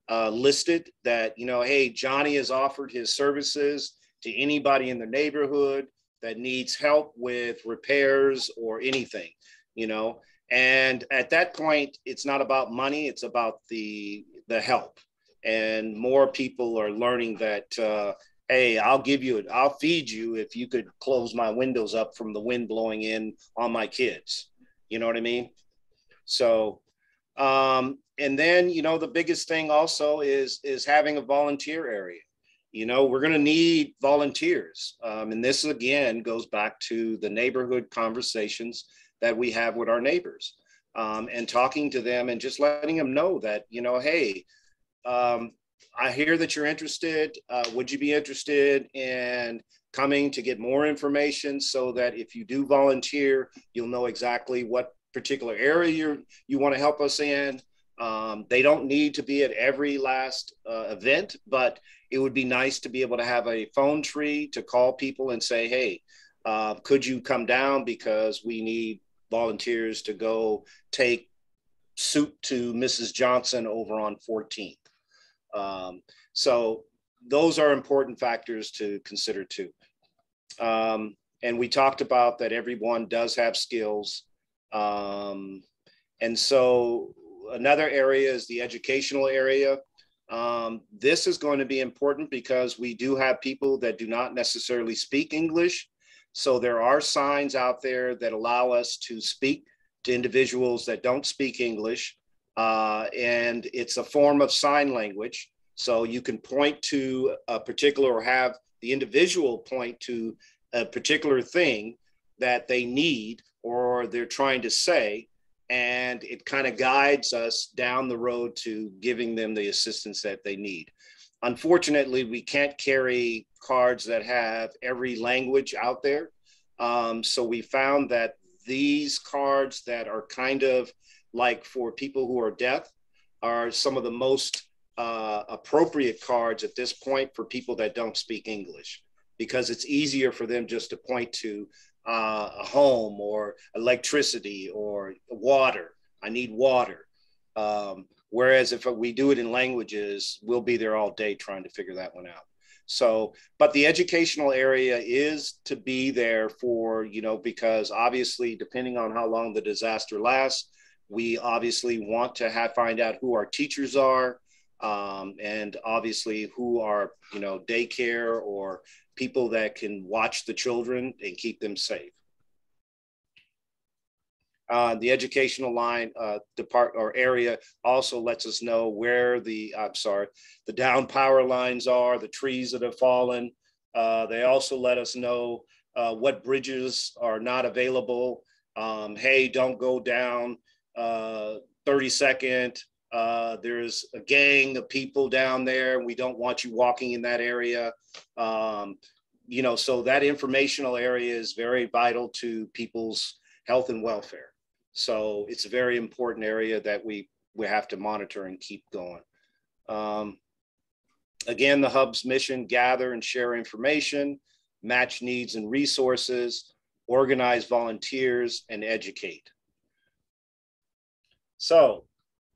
A: listed, that, you know, hey, Johnny has offered his services to anybody in the neighborhood that needs help with repairs or anything, you know. And at that point, it's not about money, it's about the help. And more people are learning that, hey, I'll feed you if you could close my windows up from the wind blowing in on my kids. You know what I mean? So, and then, you know, the biggest thing also is having a volunteer area. You know, we're going to need volunteers. And this, again, goes back to the neighborhood conversations that we have with our neighbors, and talking to them and just letting them know that, you know, hey, I hear that you're interested. Would you be interested in coming to get more information, so that if you do volunteer, you'll know exactly what particular area you want to help us in, They don't need to be at every last event, but it would be nice to be able to have a phone tree to call people and say, hey, could you come down because we need volunteers to go take soup to Mrs. Johnson over on 14th. So those are important factors to consider too. And we talked about that everyone does have skills. And so another area is the educational area. This is going to be important because we do have people that do not necessarily speak English. So there are signs out there that allow us to speak to individuals that don't speak English. And it's a form of sign language. So you can point to a particular, or have the individual point to a particular thing that they need or they're trying to say, and it kind of guides us down the road to giving them the assistance that they need. Unfortunately, we can't carry cards that have every language out there. So we found that these cards that are kind of like for people who are deaf are some of the most appropriate cards at this point for people that don't speak English, because it's easier for them just to point to a home or electricity or water. I need water. Whereas if we do it in languages, we'll be there all day trying to figure that one out. So, but the educational area is to be there for, you know, because obviously, depending on how long the disaster lasts, we obviously want to find out who our teachers are, and obviously who are, you know, daycare or people that can watch the children and keep them safe. The educational line area also lets us know where the down power lines are, the trees that have fallen. They also let us know what bridges are not available. Hey, don't go down 32nd. There's a gang of people down there. We don't want you walking in that area. You know, so that informational area is very vital to people's health and welfare. So it's a very important area that we have to monitor and keep going. Again, the hub's mission: gather and share information, match needs and resources, organize volunteers, and educate. So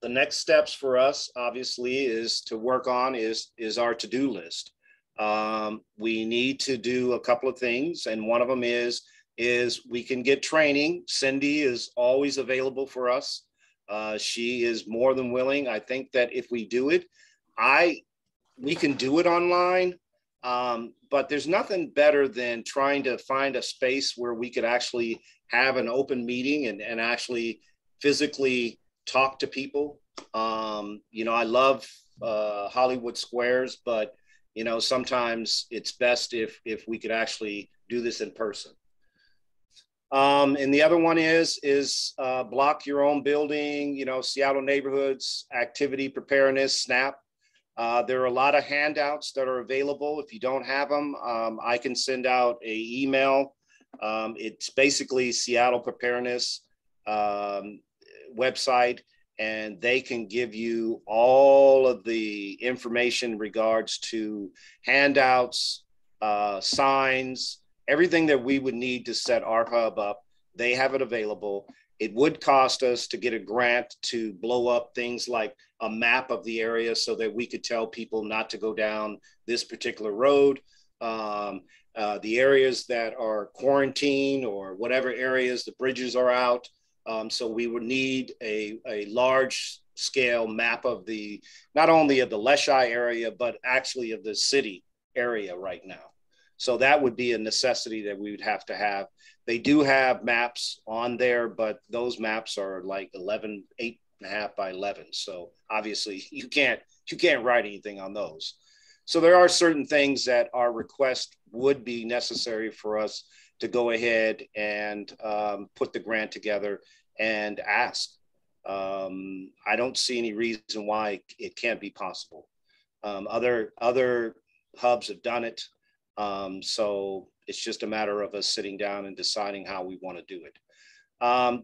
A: the next steps for us, obviously, is to work on is our to-do list. We need to do a couple of things, and one of them is we can get training. Cindy is always available for us. She is more than willing. I think that if we do it, we can do it online, but there's nothing better than trying to find a space where we could actually have an open meeting and actually physically talk to people. You know, I love Hollywood Squares, but you know, sometimes it's best if we could actually do this in person. And the other one is block your own building, you know, Seattle Neighborhoods Activity Preparedness, SNAP. There are a lot of handouts that are available. If you don't have them, I can send out an email. It's basically Seattle Preparedness website, and they can give you all of the information in regards to handouts, signs, everything that we would need to set our hub up. They have it available. It would cost us to get a grant to blow up things like a map of the area so that we could tell people not to go down this particular road. The areas that are quarantined or whatever areas the bridges are out. So we would need a large scale map of not only of the Leschi area, but actually of the city area right now. So that would be a necessity that we would have to have. They do have maps on there, but those maps are like 8.5 by 11. So obviously you can't write anything on those. So there are certain things that our request would be necessary for us to go ahead and put the grant together and ask. I don't see any reason why it can't be possible. Other hubs have done it. So it's just a matter of us sitting down and deciding how we want to do it.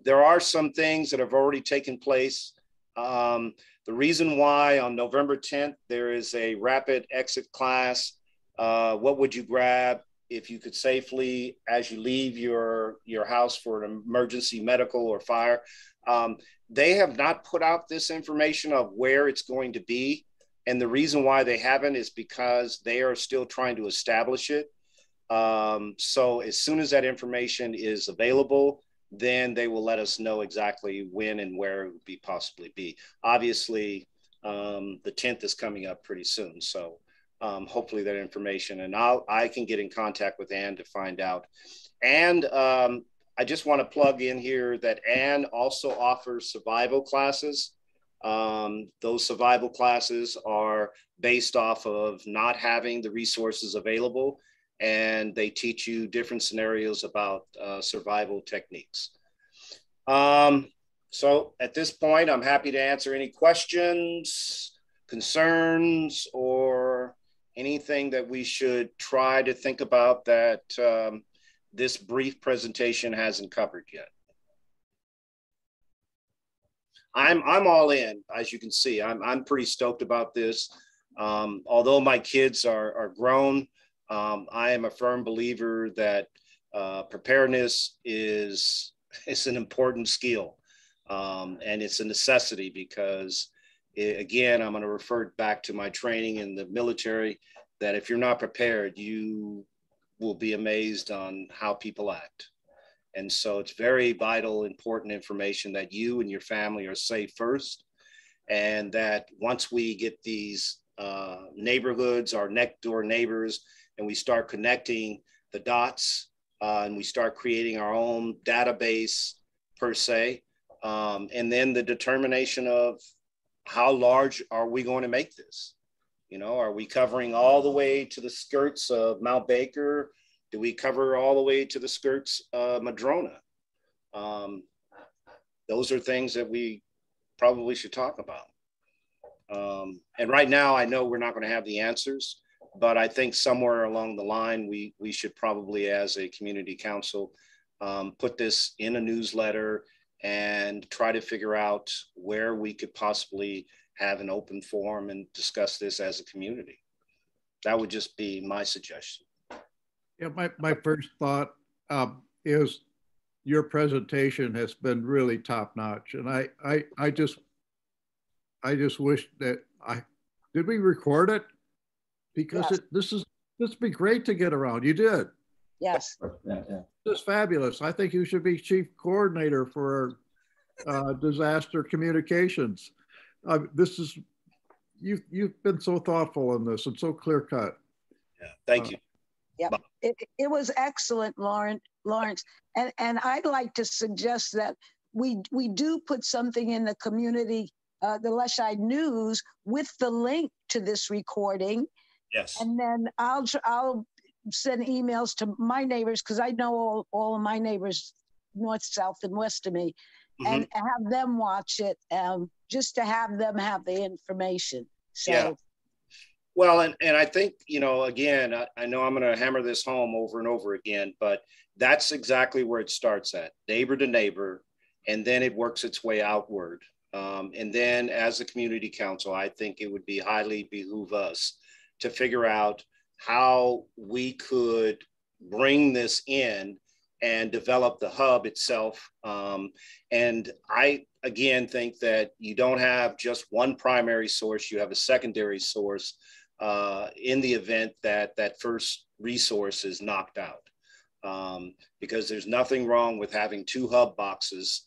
A: There are some things that have already taken place. The reason why on November 10th, there is a rapid exit class. What would you grab if you could safely, as you leave your house for an emergency medical or fire? They have not put out this information of where it's going to be. And the reason why they haven't is because they are still trying to establish it. So as soon as that information is available, then they will let us know exactly when and where it would be possibly be. Obviously, the 10th is coming up pretty soon. So hopefully that information, and I can get in contact with Ann to find out. And I just want to plug in here that Ann also offers survival classes. Those survival classes are based off of not having the resources available, and they teach you different scenarios about survival techniques. So at this point, I'm happy to answer any questions, concerns, or anything that we should try to think about that this brief presentation hasn't covered yet. I'm all in, as you can see. I'm pretty stoked about this. Although my kids are grown, I am a firm believer that preparedness is an important skill, and it's a necessity because, again, I'm going to refer back to my training in the military, that if you're not prepared, you will be amazed on how people act. And so it's very vital, important information that you and your family are safe first, and that once we get these neighborhoods, our next door neighbors, and we start connecting the dots, and we start creating our own database per se, and then the determination of how large are we going to make this? You know, are we covering all the way to the skirts of Mount Baker? Do we cover all the way to the skirts of Madrona? Those are things that we probably should talk about. And right now, I know we're not going to have the answers, but I think somewhere along the line, we should probably, as a community council, put this in a newsletter and try to figure out where we could possibly have an open forum and discuss this as a community. That would just be my suggestion.
B: Yeah, my first thought is your presentation has been really top notch, and I just wish that did we record it? Because
C: yes.
B: This would be great to get around. You did.
C: Yes.
D: Yeah.
B: This is fabulous. I think you should be chief coordinator for disaster communications. You've been so thoughtful in this and so clear cut.
A: Yeah, thank you.
C: Yeah, it was excellent, Lawrence. And I'd like to suggest that we do put something in the community, the Leschi News, with the link to this recording.
A: Yes.
C: And then I'll send emails to my neighbors, because I know all of my neighbors, north, south, and west of me, and have them watch it, just to have them have the information. So.
A: Yeah. Well, and I think, you know, again, I know I'm going to hammer this home over and over again, but that's exactly where it starts at, neighbor to neighbor, and then it works its way outward. And then as a community council, I think it would be highly behoove us to figure out how we could bring this in and develop the hub itself. And I, again, think that you don't have just one primary source, you have a secondary source in the event that that first resource is knocked out. Because there's nothing wrong with having two hub boxes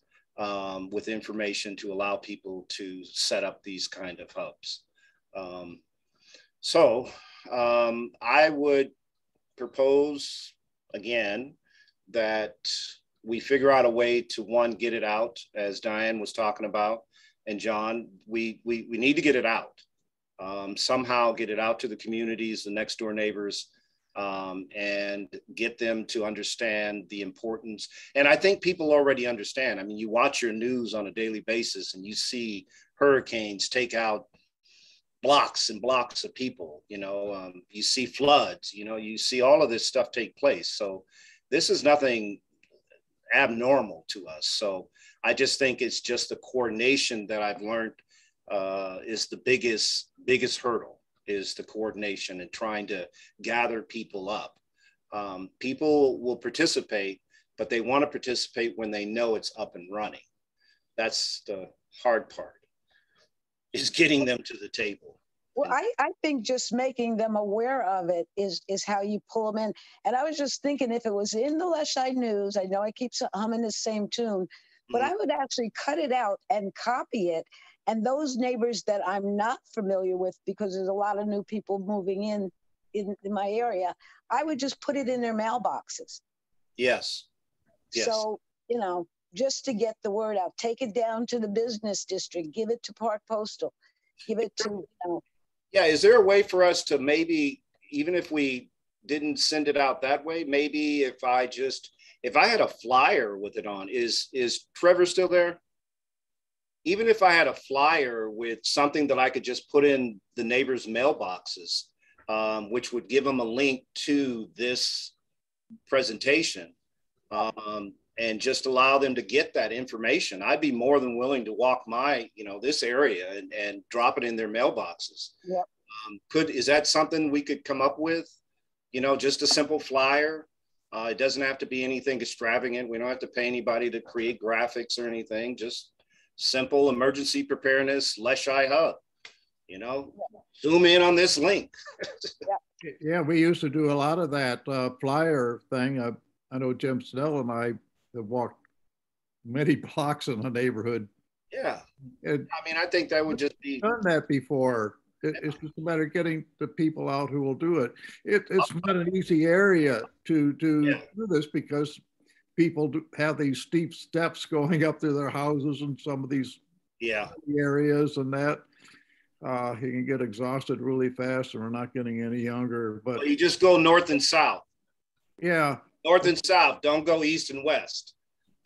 A: with information to allow people to set up these kind of hubs. So I would propose, again, that we figure out a way to, one, get it out, as Diane was talking about, and John, we need to get it out. Somehow get it out to the communities, the next door neighbors, and get them to understand the importance. And I think people already understand. I mean, you watch your news on a daily basis and you see hurricanes take out blocks and blocks of people, you know, you see floods, you know, you see all of this stuff take place. So this is nothing abnormal to us. So I just think it's just the coordination that I've learned is the biggest hurdle, is the coordination and trying to gather people up. People will participate, but they want to participate when they know it's up and running. That's the hard part, is getting them to the table.
C: Well, I think just making them aware of it is how you pull them in. And I was just thinking, if it was in the Leschi News, I know I keep humming the same tune, but I would actually cut it out and copy it. And those neighbors that I'm not familiar with, because there's a lot of new people moving in my area, I would just put it in their mailboxes.
A: Yes. Yes.
C: So, you know, just to get the word out, take it down to the business district, give it to Park Postal, give it to, you know.
A: Yeah, is there a way for us to maybe, even if we didn't send it out that way, maybe if I had a flyer with it on, is Trevor still there? Even if I had a flyer with something that I could just put in the neighbors' mailboxes, which would give them a link to this presentation, and just allow them to get that information, I'd be more than willing to walk this area and drop it in their mailboxes.
C: Yep.
A: Is that something we could come up with? Just a simple flyer. It doesn't have to be anything extravagant. We don't have to pay anybody to create graphics or anything. Just simple emergency preparedness, Leschi Hub. Zoom in on this link.
B: Yeah, we used to do a lot of that flyer thing. I know Jim Snell and I have walked many blocks in the neighborhood.
A: Yeah. I think that would just be
B: done that before. It's just a matter of getting the people out who will do it. It's not an easy area to do this, because people have these steep steps going up to their houses in some of these areas, and that you can get exhausted really fast, and we're not getting any younger. But
A: you just go north and south.
B: Yeah.
A: North and south. Don't go east and west.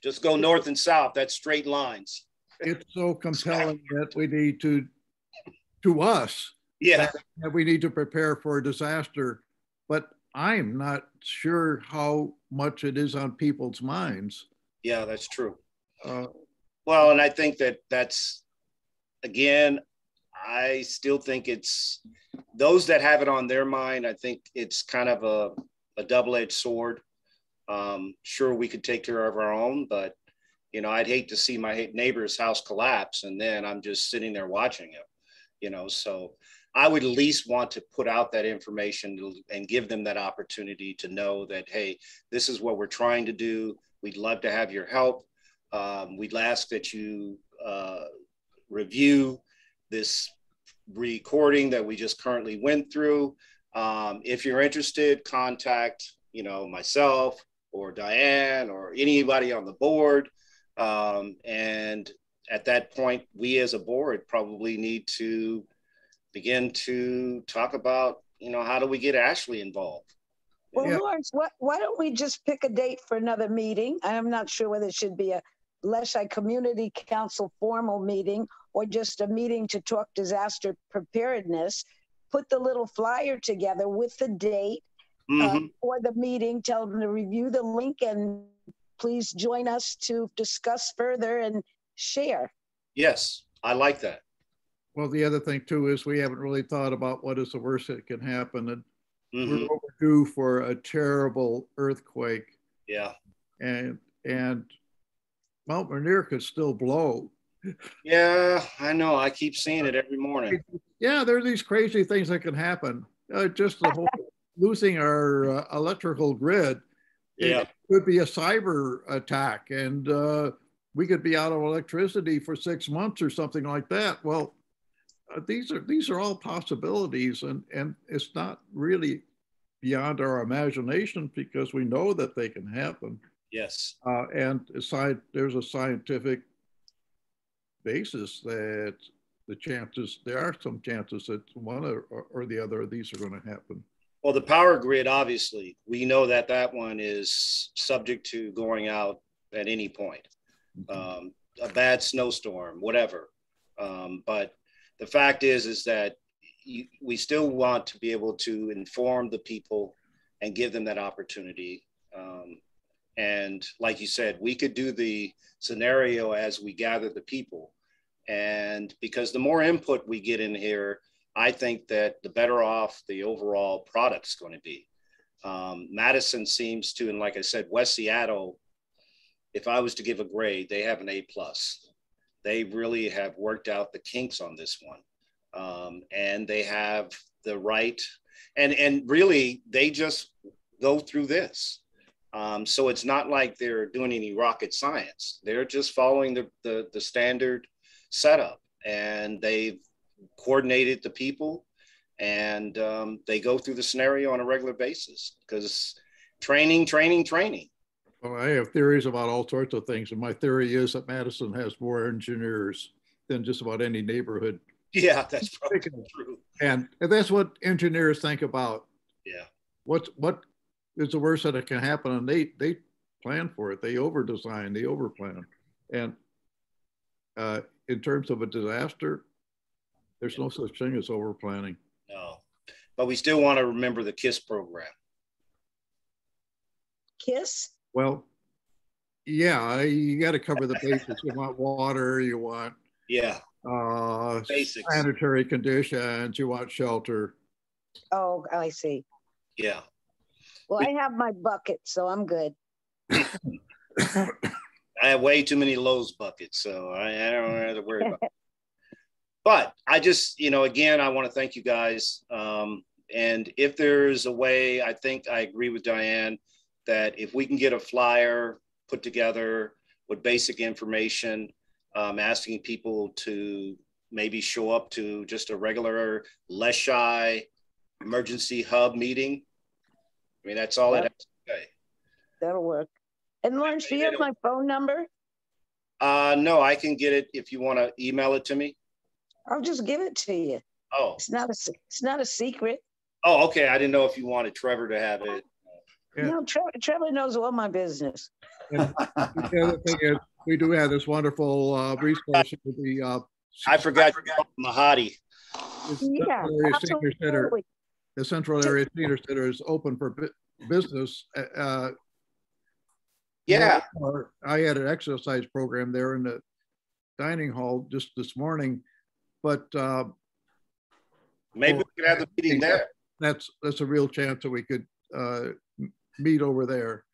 A: Just go north and south. That's straight lines.
B: It's so compelling that we need to us.
A: Yeah.
B: That we need to prepare for a disaster. But I'm not sure how much it is on people's minds.
A: Yeah, that's true. Well, and I think that's, again, I still think it's those that have it on their mind. I think it's kind of a double-edged sword. Sure, we could take care of our own, but I'd hate to see my neighbor's house collapse and then I'm just sitting there watching it. So I would at least want to put out that information and give them that opportunity to know that, hey, this is what we're trying to do. We'd love to have your help. We'd ask that you review this recording that we just currently went through. If you're interested, contact, myself or Diane or anybody on the board. And at that point, we as a board probably need to begin to talk about, how do we get Ashley involved?
C: Well, Lawrence, why don't we just pick a date for another meeting? I'm not sure whether it should be a Leschi Community Council formal meeting or just a meeting to talk disaster preparedness. Put the little flyer together with the date for the meeting, tell them to review the link, and please join us to discuss further and share.
A: Yes, I like that.
B: Well, the other thing too is we haven't really thought about what is the worst that can happen, and we're overdue for a terrible earthquake.
A: Yeah.
B: And Mount Rainier could still blow.
A: Yeah, I know. I keep seeing it every morning.
B: Yeah, there are these crazy things that can happen. Just the whole losing our electrical grid.
A: Yeah.
B: It could be a cyber attack, and we could be out of electricity for 6 months or something like that. Well, these are all possibilities, and it's not really beyond our imagination, because we know that they can happen.
A: Yes.
B: And there's a scientific basis that there are some chances that one or the other of these are going to happen.
A: Well, the power grid, obviously, we know that one is subject to going out at any point, a bad snowstorm, whatever. But the fact is that we still want to be able to inform the people and give them that opportunity. And like you said, we could do the scenario as we gather the people. And because the more input we get in here, I think that the better off the overall product's going to be. Madison seems to, and like I said, West Seattle, if I was to give a grade, they have an A+. They really have worked out the kinks on this one. And they have the right, and really they just go through this. So it's not like they're doing any rocket science. They're just following the standard setup, and they've coordinated the people, and they go through the scenario on a regular basis because training.
B: Well, I have theories about all sorts of things, and my theory is that Madison has more engineers than just about any neighborhood.
A: Yeah, that's probably true.
B: And that's what engineers think about.
A: Yeah.
B: What is the worst that it can happen? And they plan for it. They over design, they over plan. And in terms of a disaster, there's no such thing as over planning.
A: No, but we still want to remember the KISS program.
C: KISS?
B: Well, yeah, you got to cover the basics. You want water, you want
A: basics,
B: sanitary conditions, you want shelter.
C: Oh, I see.
A: Yeah.
C: Well, I have my bucket, so I'm good.
A: I have way too many Lowe's buckets, so I don't have to worry about it. But I just, again, I want to thank you guys. And if there's a way, I think I agree with Diane that if we can get a flyer put together with basic information, asking people to maybe show up to just a regular Leschi emergency hub meeting. I mean, that's all it has to say.
C: That'll work. And Lawrence, do you have my phone number?
A: No, I can get it if you want to email it to me.
C: I'll just give it to you.
A: Oh,
C: it's not a secret.
A: Oh, okay. I didn't know if you wanted Trevor to have it.
C: Yeah. No, Trevor knows all my business.
B: The other thing is, we do have this wonderful resource with the.
A: I forgot Mahadi.
C: Yeah, absolutely.
B: The Central Area Senior Center is open for business.
A: Yeah.
B: I had an exercise program there in the dining hall just this morning, but
A: maybe we could have the meeting there.
B: That's a real chance that we could meet over there.